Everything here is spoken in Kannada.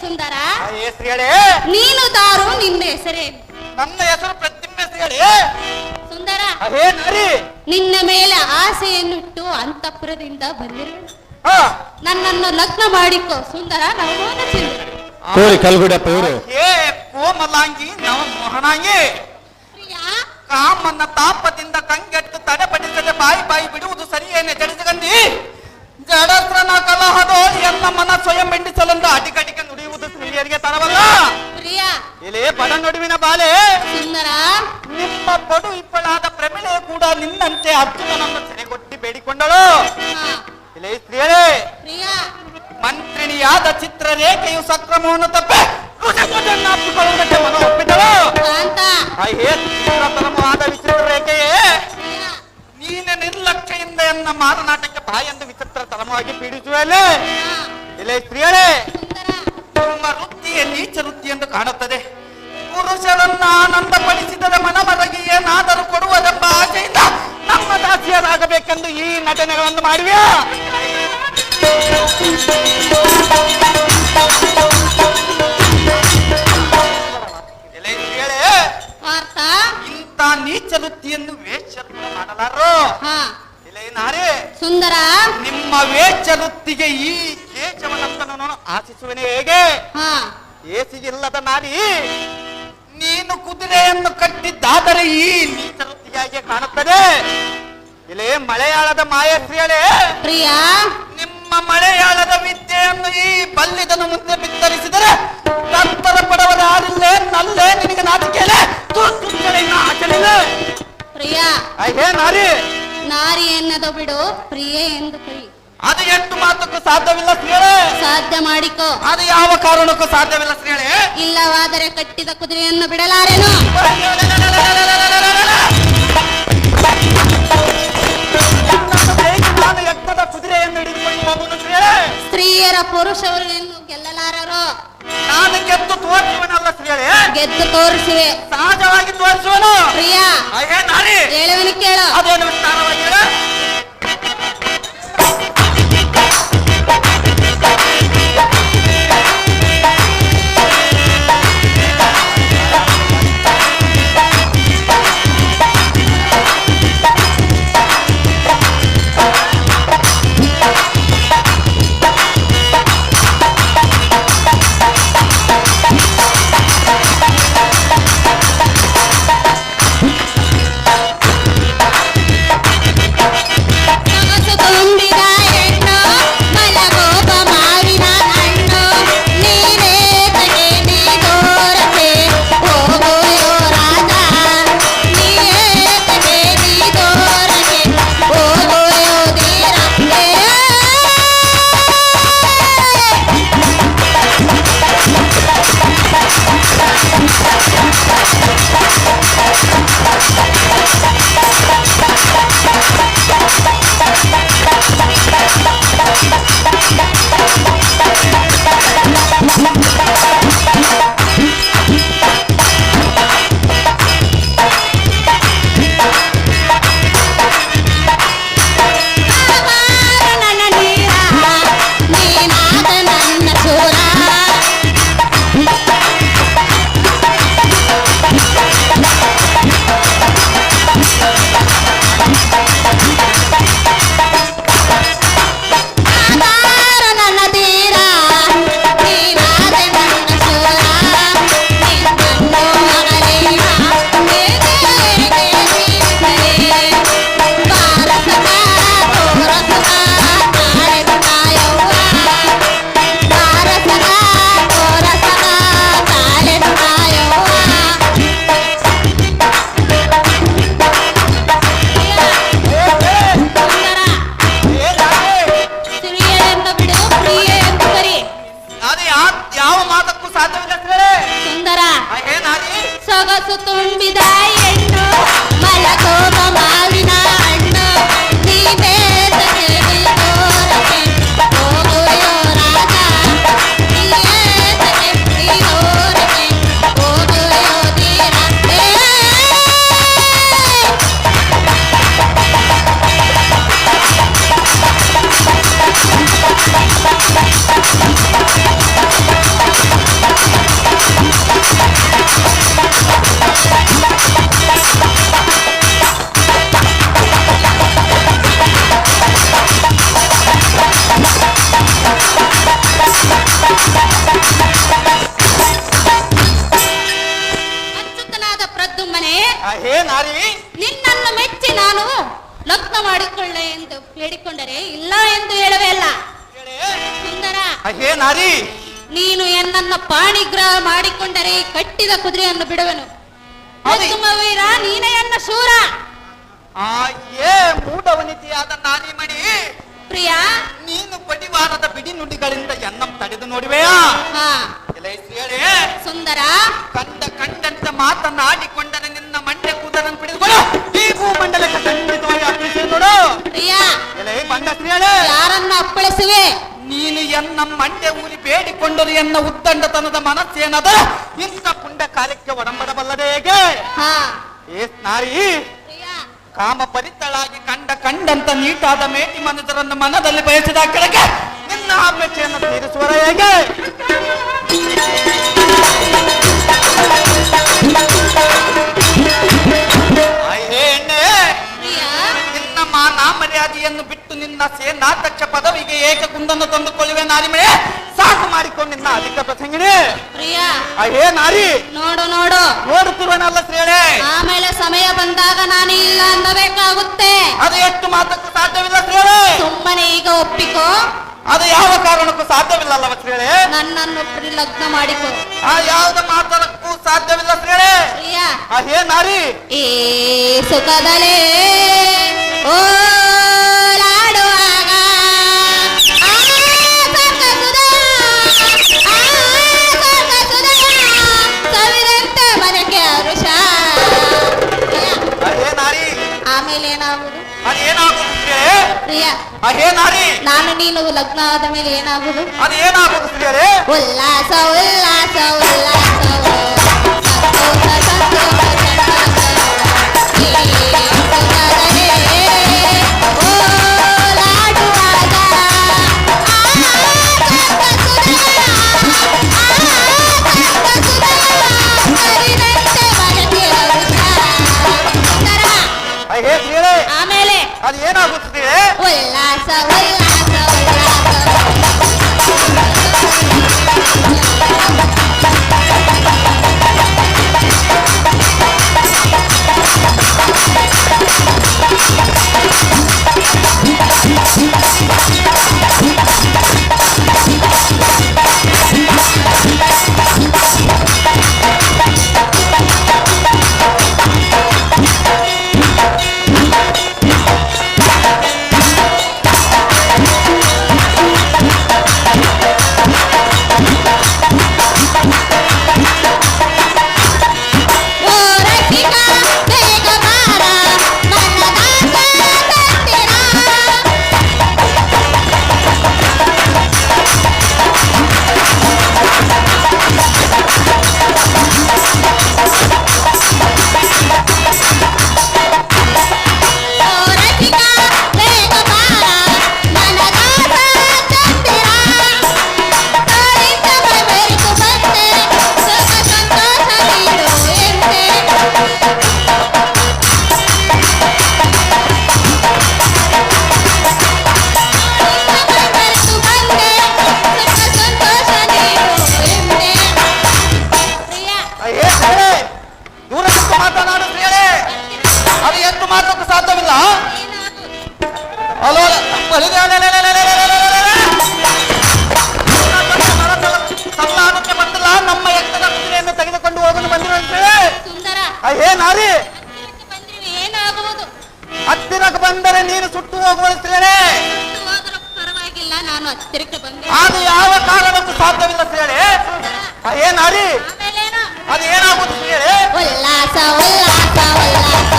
ಸುಂದರ. ಹೆಸರು ಹೇಳಿ. ನೀನು ತಾರು, ನಿನ್ನ ಹೆಸರೇ? ನನ್ನ ಹೆಸರು ಪ್ರತಿಮೆ. ಹೆಸರು ಹೇಳಿ ಸುಂದರ. ನಿನ್ನ ಮೇಲೆ ಆಸೆಯನ್ನಿಟ್ಟು ಅಂತಃಪುರದಿಂದ ಬಂದಿರು. ನನ್ನನ್ನು ಲಗ್ನ ಮಾಡಿಕೋ ಸುಂದರ. ಕಲ್ಗುಡಪ್ಪ ಇವರು ಕೋಮಲಾಂಗಿ ನವ ಮೋಹನಾಂಗಿ ಕಾಮನ್ನ ತಾಪದಿಂದ ಕಂಗೆಟ್ಟು ತಡೆಪಡಿಸದೆ ಬಾಯಿ ಬಿಡುವುದು ಸರಿಯೇನೆ ಜಡಿಸಗಂದಿ ಜಡಸ್ರನ ಕಲಹದೋ ಎನ್ನ ಮನ ಸ್ವಯಂ ಬೆಂಡಿಸಲೆಂದು ಅಟಿಕಟಿಗೆ ನುಡಿಯುವುದು ಸ್ತ್ರೀಯರಿಗೆ ತರವಲ್ಲ. ಇಲ್ಲಿ ಬಡ ನಡುವಿನ ಬಾಲೆ ಸುಂದರ. ನಿಮ್ಮ ಬಡು ಇಪ್ಪಳಾದ ಪ್ರಮಿಳೆ ಕೂಡ ನಿನ್ನಂತೆ ಅರ್ಜುನನನ್ನು ಸೆರೆಗೊಟ್ಟಿ ಬೇಡಿಕೊಂಡಳು. ಇಲ್ಲಿ ಸ್ತ್ರೀಯರೇ, ಮಂತ್ರಿಣಿಯಾದ ಚಿತ್ರರೇಖೆಯು ಸಕ್ರಮವನ್ನು ತಪ್ಪೆ ಅಪ್ಪಿಕೊಳ್ಳುವುದಕ್ಕೆ ಮನ ಒಪ್ಪಿದಳು. ತರಮವಾದ ವಿಚಿತ್ರ ರೇಖೆಯೇ, ನೀನೆ ನಿರ್ಲಕ್ಷ್ಯದಿಂದ ಎನ್ನ ಮಾತನಾಟಕ್ಕೆ ಬಾಯೆಂದು ವಿಚಿತ್ರ ತರಮವಾಗಿ ಪೀಡಿಸುವಲ್ಲೇ. ಇಲ್ಲೇ ಸ್ತ್ರೀಯರೇ, ನಿಮ್ಮ ವೃತ್ತಿಯೇ ನೀಚ ವೃತ್ತಿ ಎಂದು ಕಾಣುತ್ತದೆ. ಪುರುಷರನ್ನ ಆನಂದಪಡಿಸಿದರೆ ಮನಮರಗಿ ಏನಾದರೂ ಕೊಡುವುದೆಂಬ ಆಸೆಯಿಂದ ನಮ್ಮ ದಾಸಿಯರಾಗಬೇಕೆಂದು ಈ ನಟನೆಗಳನ್ನು ಮಾಡಿವ್ಯಾ? ಇಂಥ ನೀಚ ವೃತ್ತಿಯನ್ನು ವೇಶ್ಯರು ಮಾಡಲಾರು. ಸುಂದರ, ನಿಮ್ಮ ವೇಷ ವೃತ್ತಿಗೆ ಈ ಕೇಶವನಂತನನ್ನು ಆಶಿಸುವನೇ ಹೇಗೆ? ಏಸಿಗಿಲ್ಲದ ನಾರಿ, ನೀನು ಕುದುರೆಯನ್ನು ಕಟ್ಟಿದ್ದಾದರೆ ಈ ನೀಚ ವೃತ್ತಿಯಾಗಿ ಕಾಣುತ್ತದೆ. ಇಲ್ಲೇ ಮಲಯಾಳದ ಮಾಯಶ್ರೀಯಳೇ ಪ್ರಿಯ, ನಿಮ್ಮ ಮಲಯಾಳದ ವಿದ್ಯೆಯನ್ನು ಈ ಬಲ್ಲಿದನು ಮುಂದೆ ಬಿತ್ತರಿಸಿದರೆ ತತ್ತರ ಪಡವರ ಯಾರಿಲ್ಲೇ ನಲ್ಲೇ ನಿನಗೆ ನಾಚಿಕೆಯಲ್ಲೇ ಪ್ರಿಯ. ನಾರಿ ನಾರಿ ಎನ್ನದು ಬಿಡು, ಪ್ರಿಯೆ ಎಂದು ಕೈ. ಅದು ಎಷ್ಟು ಮಾತಕ್ಕೂ ಸಾಧ್ಯವಿಲ್ಲ ಸ್ತ್ರೀಯಳೇ. ಸಾಧ್ಯ ಮಾಡಿಕೋ. ಅದು ಯಾವ ಕಾರಣಕ್ಕೂ ಸಾಧ್ಯವಿಲ್ಲ ಸ್ತ್ರೀಯಳೇ. ಇಲ್ಲವಾದರೆ ಕಟ್ಟಿದ ಕುದುರೆಯನ್ನು ಬಿಡಲಾರೆನು. ನಾನು ಯಜ್ಞದ ಕುದುರೆಯನ್ನು ಹಿಡಿದುಕೊಂಡು ಹೋಗುವುದು ಸ್ತ್ರೀಯಳೇ. ಸ್ತ್ರೀಯರ ಪುರುಷರನ್ನು ಗೆಲ್ಲಲಾರರು. ನಾನು ಗೆದ್ದು ತೋರಿಸುವನಲ್ಲ ಸ್ತ್ರೀಯಳೇ. ಗೆದ್ದು ತೋರಿಸುವೆ, ಸಹಜವಾಗಿ ತೋರಿಸುವನು. ಪ್ರಿಯ, ನಾರಿ ಹೇಳುವನು ಕೇಳು. ಅದೇನು ವಿಸ್ತಾರವಾಗಿ ಹೇಳ. ಸೊಗಸು ತುಂಬಿದ ಹೆಣ್ಣು ಮಲಗೋಗ ಮಾವಿನ ಹಣ್ಣು ನೀನೇ ಹೋಗುವೆಯೋ ರಾಜ ನೀನೇ ಹೋಗುವೆಯೋ ತೀರ ನಾರಿ ನೀನು ಎನ್ನನ್ನ ಪಾಣಿಗ್ರಹ ಮಾಡಿಕೊಂಡರೆ ಕಟ್ಟಿದ ಕುದುರೆಯನ್ನು ಬಿಡುವೆನು. ಅದೇ. ವೀರ ನೀನೇ ಎನ್ನ ಶೂರ. ಆ ಏ ಮೂಢವನಿತಿಯಾದ ನಾರಿ ಮಣಿ, ಪ್ರಿಯ ನೀನು ಬಡಿವಾರದ ಬಿಡಿ ನುಡಿಗಳಿಂದ ಎನ್ನ ತಡೆದು ನೋಡಿವೆಯಾ? ಹಾ ಎಲೈ ಶ್ರೀಯಳೇ, ಸುಂದರ ಕಂಡಂತೆ ಮಾತನಾಡಿಕೊಂಡರೆ ನಿನ್ನ ಮಂಡ್ಯ ಕೂದಲನ್ನು ಬಿಡಿದುಕೊಂಡು ಈ ಭೂಮಂಡಲಕ್ಕೆ ಖಂಡಿತವಾಗಿ ಅರ್ಪಿಸಿ ನೋಡು. ಪ್ರಿಯ ಎಲೈ ಬಂಡ ಶ್ರೀಯಳೇ, ಯಾರನ್ನ ಅಪ್ಪಳಿಸುವೆ? ನೀನು ಎನ್ನ ಮಂಡ್ಯ ಊರಿ ಬೇಡಿಕೊಂಡರು ಎನ್ನ ಉದ್ದಂಡತನದ ಮನಸ್ಸೇನದ ಇಂಥ ಪುಂಡ ಕಾರ್ಯಕ್ಕೆ ಒಡಂಬಡಬಲ್ಲದೆ ಹೇಗೆ? ಹಾ ಏ ನಾರಿ, ಪ್ರಿಯ ಕಾಮ ಪರಿತಳಾಗಿ ಕಂಡಂತ ನೀಟಾದ ಮೇಟಿ ಮನುಜರನ್ನು ಮನದಲ್ಲಿ ಬಯಸಿದ ಕೆಳಗೆ ನಿನ್ನ ಅಪೇಕ್ಷೆಯನ್ನು ತೀರಿಸುವರ ಹೇಗೆ? ಹೆಣ್ಣೆ, ಪ್ರಿಯ ನಿನ್ನ ಮಾನ ಮರ್ಯಾದೆಯನ್ನು ಬಿಟ್ಟು ನಿನ್ನ ಸೇನಾಧ್ಯಕ್ಷ ಪದವಿಗೆ ಏಕೆ ಕುಂದನ್ನು ತಂದುಕೊಳ್ಳುವೆ ನಾರಿಮೆ? ಸಾಕು ಮಾಡಿಕೊಂಡು ನಿನ್ನ ಅಧಿಕ ಪ್ರಸಂಗಿಣಿ. ಪ್ರಿಯ ಅಹೇ ನಾರಿ, ನೋಡು ನೋಡು, ನೋಡುತ್ತಿರುವನಲ್ಲ ಶ್ರೇಣೆ, ಆಮೇಲೆ ಸಮಯ ಬಂದಾಗ ನಾನು ಇಲ್ಲ ಅನ್ನಬೇಕಾಗುತ್ತೆ. ಅದು ಎಷ್ಟು ಮಾತಕ್ಕೂ ಸಾಧ್ಯವಿಲ್ಲ ಶ್ರೇಣೆ. ಸುಮ್ಮನೆ ಈಗ ಒಪ್ಪಿಕೋ, ಅದು ಯಾವ ಕಾರಣಕ್ಕೂ ಸಾಧ್ಯವಿಲ್ಲಲ್ಲವ ಶ್ರೇಣೆ. ನನ್ನನ್ನು ಲಗ್ನ ಮಾಡಿಕೋ. ಆ ಯಾವ್ದ ಮಾತಕ್ಕೂ ಸಾಧ್ಯವಿಲ್ಲ ಶ್ರೇಣೆ. ಪ್ರಿಯ ಅಹೇ ನಾರಿ, ಈ ಸುಖದಲೇ ಓಲಾಡುವಾಗ ಆ ಸರ್ಕಸುದಯ ಸವಿದಂತೆ ಮನಕ್ಕೆ ಹರುಷ. ಅಹೇ ನಾರಿ, ಆಮೇಲೆ ಏನಾಗುವುದು? ಅದು ಏನಾಗುದು ಶ್ರೇಣೆ? ಪ್ರಿಯ ಅಹೇ ನಾರಿ, ನಾನು ನೀನು ಲಗ್ನ ಆದ ಮೇಲೆ ಏನಾಗುವುದು? ಅದು ಏನಾಗುದು ಶ್ರೇಣೆ? ಉಲ್ಲಾಸ ಉಲ್ಲಾಸ ಉಲ್ಲಾಸ ಸಂತೋಷ ಸಂತೋಷ ಅಹೇ ಶ್ರೇಣೆ, ಆಮೇಲೆ ಅದು ಏನಾಗುದು ಶ್ರೇಣೆ? ಉಲ್ಲಾಸ ಉಲ್ಲಾಸ ಉಲ್ಲಾಸ ಸಂಧಾನಕ್ಕೆ ಬಂದಿಲ್ಲ. ನಮ್ಮ ಎತ್ತದ ಕುದುರೆಯನ್ನು ತೆಗೆದುಕೊಂಡು ಹೋಗಲು ಬಂದಿರುವಂತೆ. ಸುಂದರ ಅಹೇ ನಾರಿ, ಬಂದ್ರಿ ಏನಾಗುವುದು? ಹತ್ತಿರಕ್ಕೆ ಬಂದರೆ ನೀನು ಸುಟ್ಟು ಹೋಗುವಂತೇಳೆ. ಹೋದರೂ ಪರವಾಗಿಲ್ಲ, ನಾನು ಹತ್ತಿರಕ್ಕೆ ಬಂದೆ. ಅದು ಯಾವ ಕಾರಣಕ್ಕೂ ಸಾಧ್ಯವಿಲ್ಲ ಹೇಳಿ. ಅಹೇ ನಾರಿ, ಆಮೇಲೇನು? ಅದು ಏನಾಗುವುದು ಹೇಳಿ. ಉಲ್ಲಾಸ ಉಲ್ಲಾಸ ಉಲ್ಲಾಸ